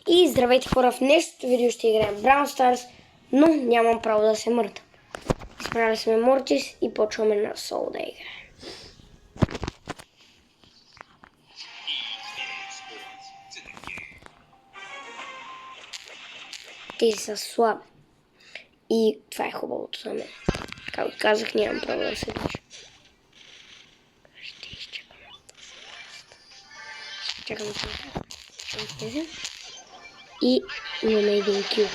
И здравейте хора, в днешното видео ще играем Brawl Stars, но нямам право да се мърда. Изправили сме Мортис и почваме на соло да играем. Те са слаби. И това е хубавото за мен. Както казах, нямам право да се движа. Ще изчакам. Чакам тези. И имаме един кил.